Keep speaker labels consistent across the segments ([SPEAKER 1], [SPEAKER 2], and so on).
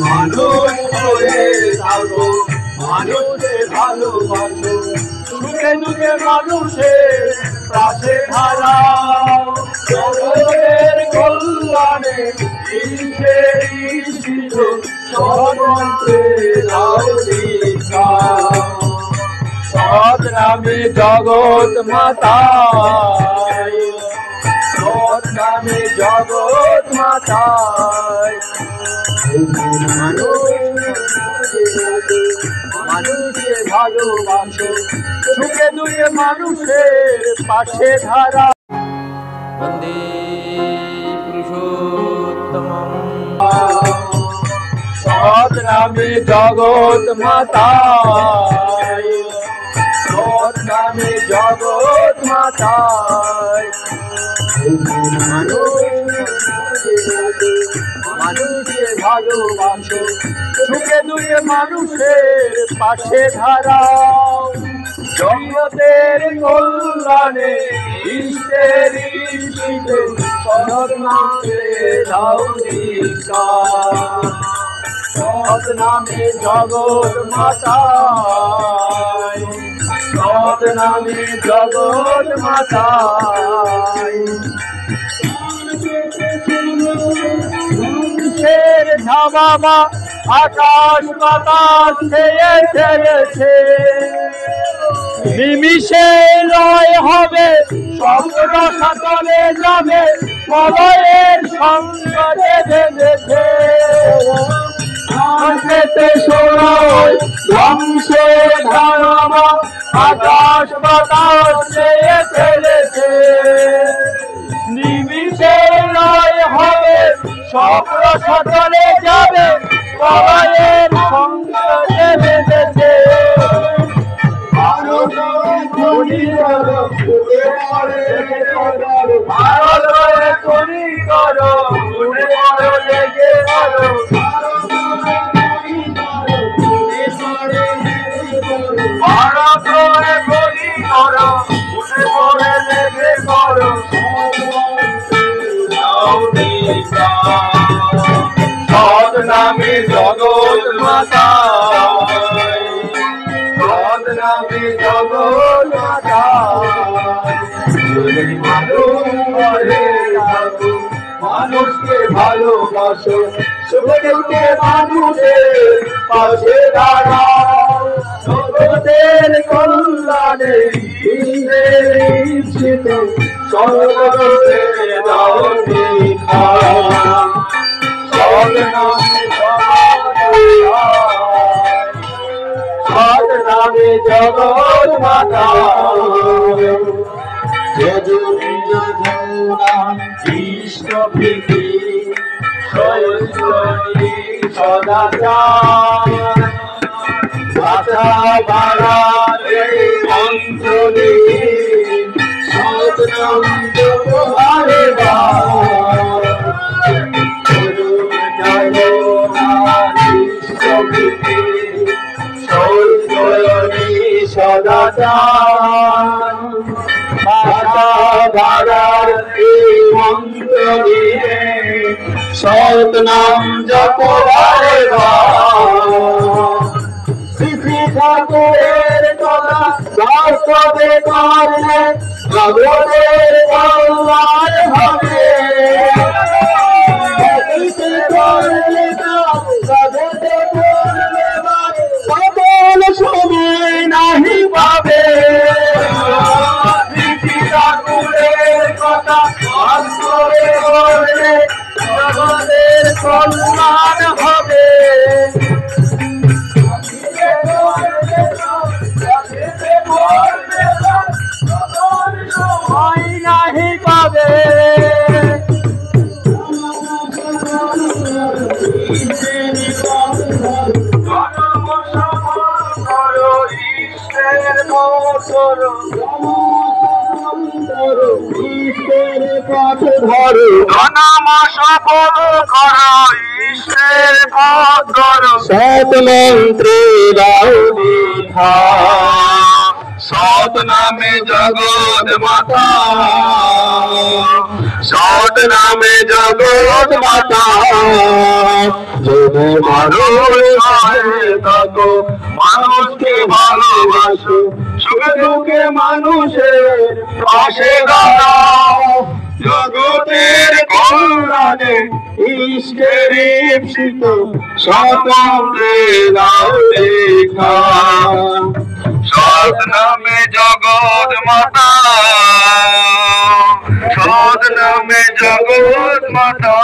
[SPEAKER 1] মানুষ হয়ে থাকো, মানুষকে ভালোবাসো, সুখে দুঃখে মানুষের পাশে দাঁড়াও, জগতের কল্যাণে ঈশ্বরের ইচ্ছিত সর্বমন্ত্রে দাও দীক্ষা। সৎ নামে জগৎ মাতায়, সৎ নামে জগৎ মাতায়, মানুষকে ভালোবাসো, সুখে দুঃখে মানুষের পাশে ধারা।
[SPEAKER 2] বন্দে পুরুষোত্তমম।
[SPEAKER 1] সৎ নামে জগৎ মাতায়, সৎ নামে জগৎ মাতায়, মানুষকে ভালোবাসো, সুখে দুঃখে মানুষের পাশে দাঁড়াও, জগতের কল্যাণে ঈশ্বরের ইচ্ছিতে সৎ নামে দাও দীক্ষা। সৎ নামে জগৎ মাতায়, সৎ নামে জগৎ মাতায়, মানুষের ধামা আকাশ বাতাস ছেয়ে ফেলেছে, নিমিষে লয় হবে, স্বপ্ন সাতলে যাবে, প্রলয়ের সংকটে বেঁধেছে। আনতে শোনায় ধ্বংসের ধারণা আকাশ বাতাস ছেয়ে ফেলেছে, নিমিষে লয় হবে, স্বপ্ন সাতলে যাবে, প্রলয়ের সংকটে বেঁধেছে। সৎ নামে জগৎ মাতায়, সৎ নামে জগৎ মাতায়, মানুষকে ভালোবাসো, সুখে দুঃখে মানুষের পাশে দাঁড়াও, জগতের কল্যাণে ঈশ্বরের ইচ্ছিত সর্বমন্ত্রে দাও দীক্ষা। সৎ নামে সৎ নামে জগৎ মাতায়, ইষ্ট প্রীতি সদাচার, ভাষা বাড়ালে অন্তরে সৎ নাম জপহারে সদাচার, ভাষা বাড়ালে অন্তরে সৎ নাম জপহারে শ্রী ঠাকুরের কথা বাস্তবে করলে জগতের কল্যাণ হবে, সকল সময় নাহি পাবে। শ্রী ঠাকুরের কথা বাস্তবে করলে জগতের কল্যাণ হবে, নাহি পাবে। নাম সফল করো, ঈশ্বরের পথ ধরো, সৎ মন্ত্রে দাও দীক্ষা। সৎ নামে জগৎ মাতা, সৎ নামে জগৎ মাতা যদি মানুষ হয়ে থাকো মানুষকে ভালোবাসো সুখে দুঃখে মানুষের পাশে দাঁড়াও জগতের কল্যাণে ইষ্টের ঈপ্সিত স্বতন্ত্রে দাও দেখা সৎ নামে জগৎ মাতা সৎ নামে জগৎ মাতা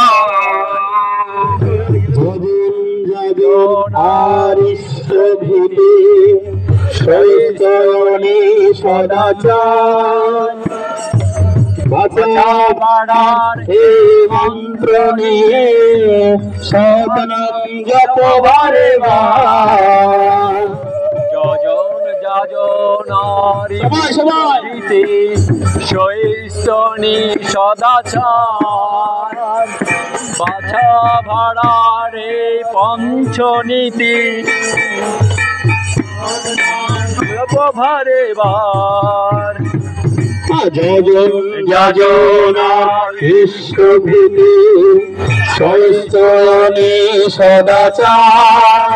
[SPEAKER 1] আর ইষ্টভীতি সৈতনে সদাচার বাঁচা বাড়ার হে মন্ত্র নিয়ে সতনাম জপ বারে বার
[SPEAKER 2] যজন যাজনারীতি সৈস্তনী সদাচার বাছা ভাড়ারে পঞ্চনীতি ভারে বার
[SPEAKER 1] যজন যাজনা ইষ্টভীতি সৈতনে সদাচার